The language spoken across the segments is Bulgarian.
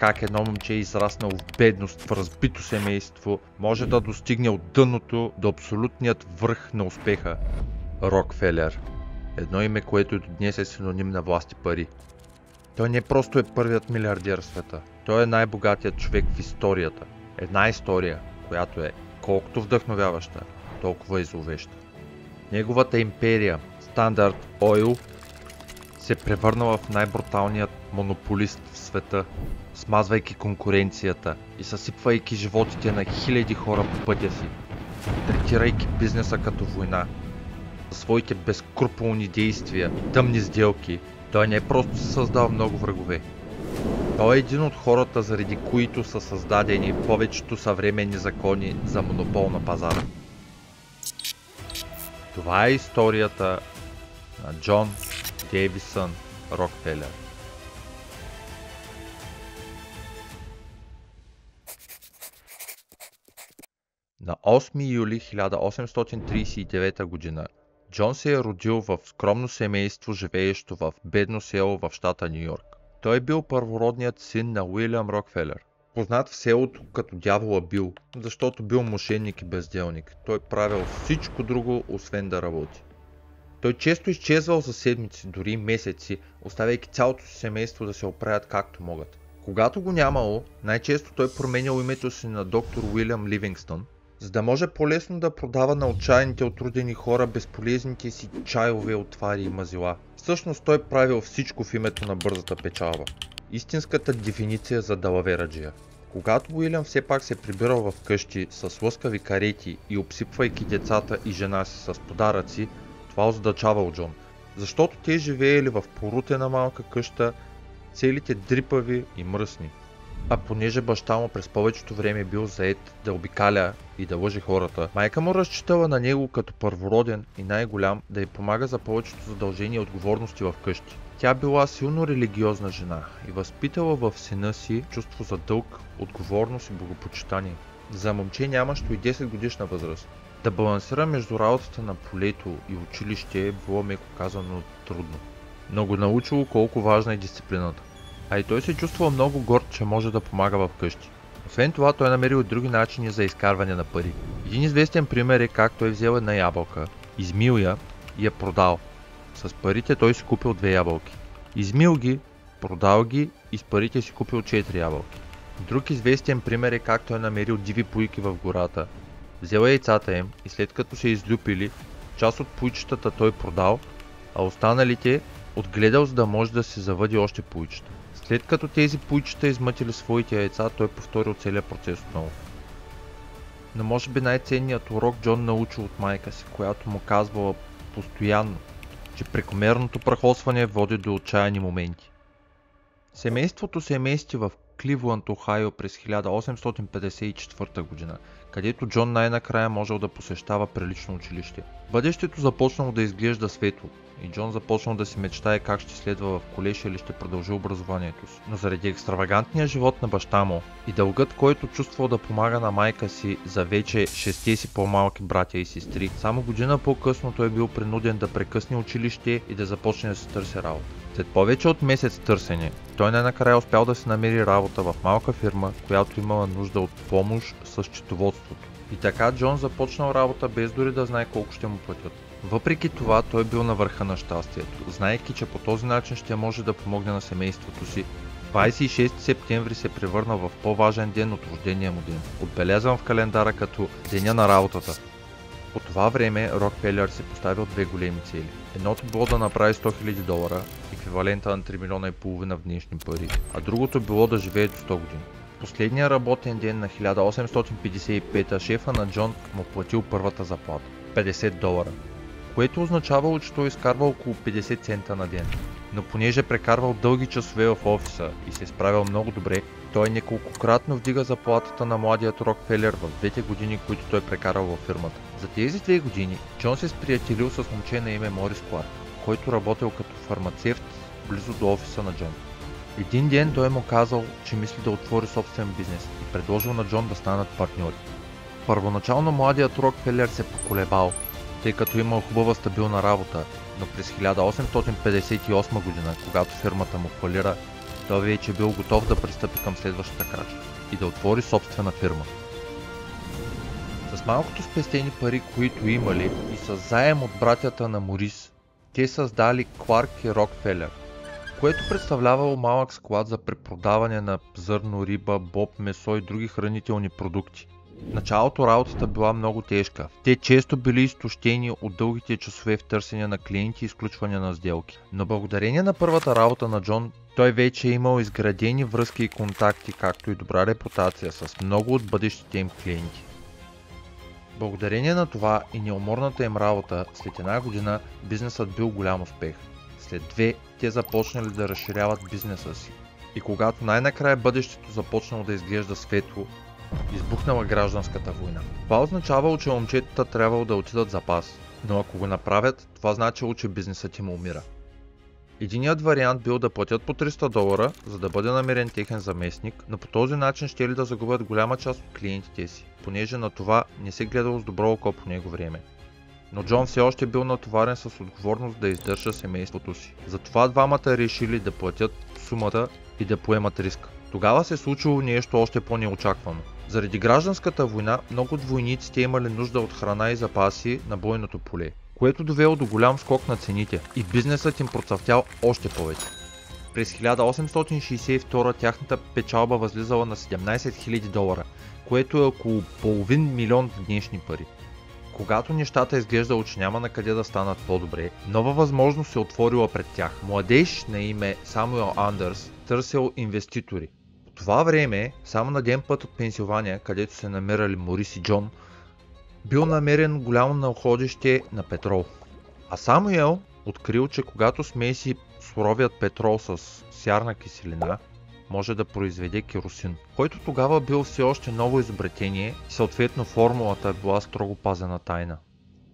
как едно момче е израснало в бедност, в разбито семейство, може да достигне от дъното до абсолютният връх на успеха. Рокфелер. Едно име, което и до днес е синоним на власт и пари. Той не просто е първият милиардер в света. Той е най-богатият човек в историята. Една история, която е колкото вдъхновяваща, толкова и зловеща. Неговата империя, Standard Oil, се превърнала в най-бруталният монополист в света, смазвайки конкуренцията и съсипвайки животите на хиляди хора по пътя си, третирайки бизнеса като война. За своите безкруполни действия и тъмни сделки, той не е просто създал много врагове. Той е един от хората, заради които са създадени повечето съвременни закони за монопол на пазара. Това е историята на Джон Дейвисън Рокфелер. На 8 юли 1839 г. Джон се е родил в скромно семейство, живеещо в бедно село в щата Ню Йорк. Той е бил първородният син на Уилям Рокфелер, познат в селото като дявола Бил, защото бил мошенник и безделник. Той правил всичко друго, освен да работи. Той често изчезвал за седмици, дори месеци, оставяйки цялото си семейство да се оправят както могат. Когато го нямало, най-често той променял името си на доктор Уилям Ливингстън, за да може по-лесно да продава на отчаяните отрудени хора безполезните си чайове, отвари и мазила. Всъщност той правил всичко в името на бързата печалба. Истинската дефиниция за далавераджия. Когато Уилям все пак се прибирал в къщи с лъскави карети и обсипвайки децата и жена си с подаръци, това озадачавал Джон, защото те живеели в порутена малка къща, целите дрипави и мръсни. А понеже баща му през повечето време бил заед да обикаля и да лъже хората, майка му разчитала на него като първороден и най-голям да й помага за повечето задължения и отговорности в къщи. Тя била силно религиозна жена и възпитала в сина си чувство за дълг, отговорност и богопочитание. За момче нямащо и 10 годишна възраст. Да балансира между работата на полето и училище е било, меко казано, трудно. Но го научило колко важна е дисциплината. А и той се чувствал много горд, че може да помага в къщи. Освен това, той намерил други начини за изкарване на пари. Един известен пример е как той взел една ябълка, измил я и я продал. С парите той си купил 2 ябълки. Измил ги, продал ги и с парите си купил 4 ябълки. Друг известен пример е как той намерил диви пуйки в гората. Взел яйцата им и след като се излюпили, част от пуйчетата той продал, а останалите отгледал, за да може да се завъди още пуйчета. След като тези пуйчета измътили своите яйца, той повторил целият процес отново. Но може би най-ценният урок Джон научил от майка си, която му казвала постоянно, че прекомерното прахосване води до отчаяни моменти. Семейството се мести в Кливланд, Охайо през 1854 г., където Джон най-накрая можел да посещава прилично училище. Бъдещето започнало да изглежда светло и Джон започнал да си мечтае как ще следва в колеж или ще продължи образованието си. Но заради екстравагантния живот на баща му и дългът, който чувствал да помага на майка си за вече 6 си по-малки братя и сестри, само година по-късно той бил принуден да прекъсне училище и да започне да се търси работа. След повече от месец търсене, той най-накрая успял да си намери работа в малка фирма, която имала нужда от помощ с счетоводството. И така Джон започнал работа без дори да знае колко ще му платят. Въпреки това той бил на върха на щастието, знаейки, че по този начин ще може да помогне на семейството си. 26 септември се превърна в по-важен ден от рождения му ден, отбелязан в календара като Деня на работата. По това време Рокфелер се поставил 2 големи цели. Едното било да направи $100,000, еквивалента на 3,5 милиона в днешни пари, а другото било да живее до 100 години. Последния работен ден на 1855 шефа на Джон му платил първата заплата – $50, което означавало, че той изкарвал около 50 цента на ден. Но понеже прекарвал дълги часове в офиса и се справил много добре, той неколкократно вдига заплатата на младият Рокфелер в 2 години, които той прекарал във фирмата. За тези 2 години Джон се сприятелил с момче на име Морис Кларк, който работил като фармацевт близо до офиса на Джон. Един ден той му казал, че мисли да отвори собствен бизнес и предложил на Джон да станат партньори. Първоначално младият Рокфелер се поколебал, тъй като имал хубава стабилна работа, но през 1858 година, когато фирмата му фалира, Той вече бил готов да пристъпи към следващата крачка и да отвори собствена фирма. С малкото спестени пари, които имали и с заем от братята на Морис, те създали Кларк и Рокфелер, което представлявало малък склад за препродаване на зърно, риба, боб, месо и други хранителни продукти. В началото работата била много тежка. Те често били изтощени от дългите часове в търсене на клиенти и изключване на сделки. Но благодарение на първата работа на Джон, той вече е имал изградени връзки и контакти, както и добра репутация с много от бъдещите им клиенти. Благодарение на това и неуморната им работа, след една година бизнесът бил голям успех. След 2 те започнали да разширяват бизнеса си. И когато най-накрая бъдещето започнало да изглежда светло, избухнала гражданската война. Това означавало, че момчетата трябвало да отидат в запас, но ако го направят, това значило, че бизнесът им умира. Единият вариант бил да платят по $300, за да бъде намерен техен заместник, но по този начин щели да загубят голяма част от клиентите си, понеже на това не се гледало с добро око по него време. Но Джон все още бил натоварен с отговорност да издържа семейството си. Затова двамата решили да платят сумата и да поемат риска. Тогава се случило нещо още по-неочаквано. Заради гражданската война, много от войниците имали нужда от храна и запаси на бойното поле, което довело до голям скок на цените и бизнесът им процъфтял още повече. През 1862 тяхната печалба възлизала на $17 000, което е около половин милион в днешни пари. Когато нещата изглеждало, че няма на къде да станат по-добре, нова възможност се отворила пред тях. Младеж на име Самуел Андърс търсил инвеститори. По това време, само на ден път от Пенсилвания, където се намирали Морис и Джон, бил намерен голямо находище на петрол. А Самуел открил, че когато смеси суровият петрол с сярна киселина, може да произведе керосин, който тогава бил все още ново изобретение и съответно формулата е била строго пазена тайна.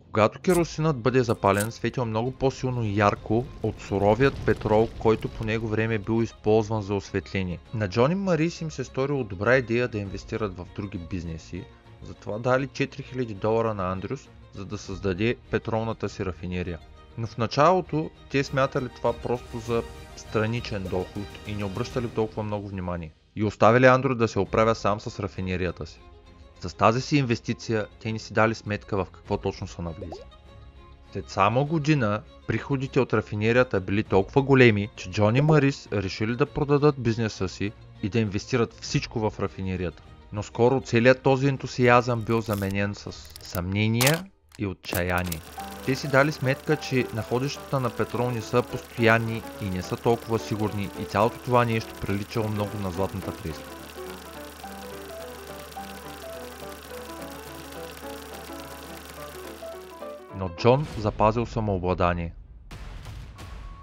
Когато керосинът бъде запален, светил много по-силно и ярко от суровият петрол, който по него време бил използван за осветление. На Джон и Марис им се сторило добра идея да инвестират в други бизнеси, затова дали $4000 на Андрюс, за да създаде петролната си рафинерия. Но в началото те смятали това просто за страничен доход и не обръщали толкова много внимание. И оставили Андрю да се оправя сам с рафинерията си. С тази си инвестиция те не си дали сметка в какво точно са навлезли. След само година приходите от рафинерията били толкова големи, че Джон и Марис решили да продадат бизнеса си и да инвестират всичко в рафинерията. Но скоро целият този ентусиазъм бил заменен с съмнения и отчаяние. Те си дали сметка, че находищата на петрол не са постоянни и не са толкова сигурни и цялото това нещо приличало много на златната треска. Но Джон запазил самообладание.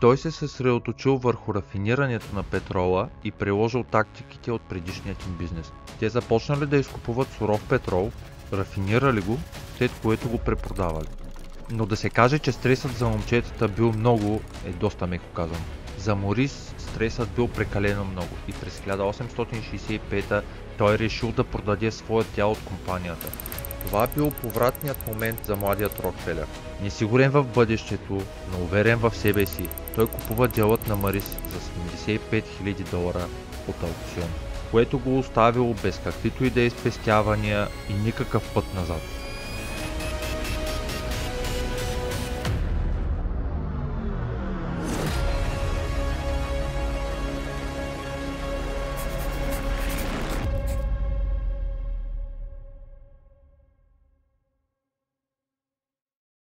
Той се съсредоточил върху рафинирането на петрола и приложил тактиките от предишният им бизнес. Те започнали да изкупуват суров петрол, рафинирали го, след което го препродавали. Но да се каже, че стресът за момчетата бил много, е доста меко казано. За Морис стресът бил прекалено много и през 1865 той решил да продаде своя дял от компанията. Това бил повратният момент за младият Рокфелер. Несигурен в бъдещето, но уверен в себе си, той купува дялът на Марис за $75 000 от аукцион, което го оставило без каквито и да е спестявания и никакъв път назад.